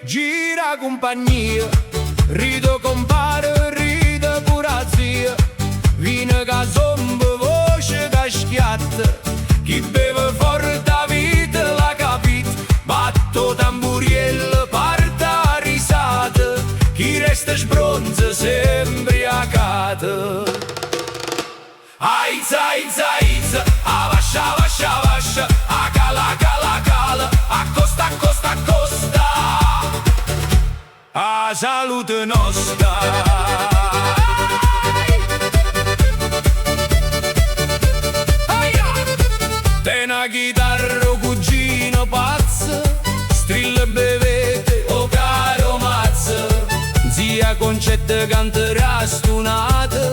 gira compagnia, rido compare, ride pure zia, vino che somma, voce che schiatta, chi beve forte a vita l'ha capito, batto tamburiello, parte a risata, chi resta sbronza sempre imbriacato. Aiza, aiza, aiza, avascia, avascia, avascia, a cala, cala, cala, accosta, accosta, accosta, a salute nostra. Te una chitarra, cugino pazzo, strilla e bevete, o caro mazzo, zia Concetta canterà stonata,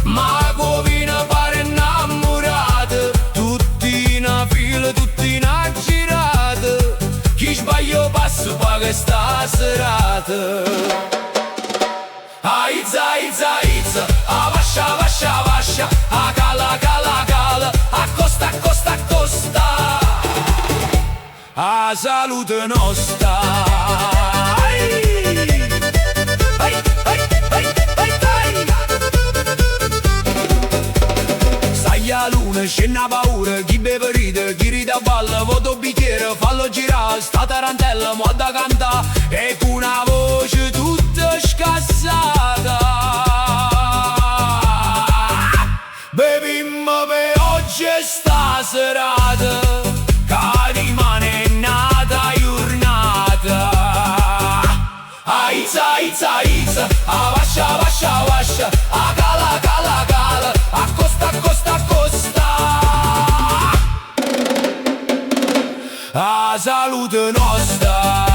mago vino pare innamorata, tutti in una fila, tutti in una girata, chi sbaglia passo paga sta serata. Aiza, aiza, aiza, avascia, avascia, avascia, a cala, cala, cala, accosta, accosta, accosta, a salute nostra. Ai, ai, ai, ai, ai, ai. Stai a luna, scende a paura, chi beve ride, chi ride a balla, voto bicchiere, fallo girare, sta tarantella, mo da cantare, e con una voce tutta scassata. Bevimmo per oggi e sta serata, che rimane nata giornata. Aiza, aiza, aiza, avascia, avascia, avascia, a cala, cala, cala, accosta, accosta, accosta, a salute nostra.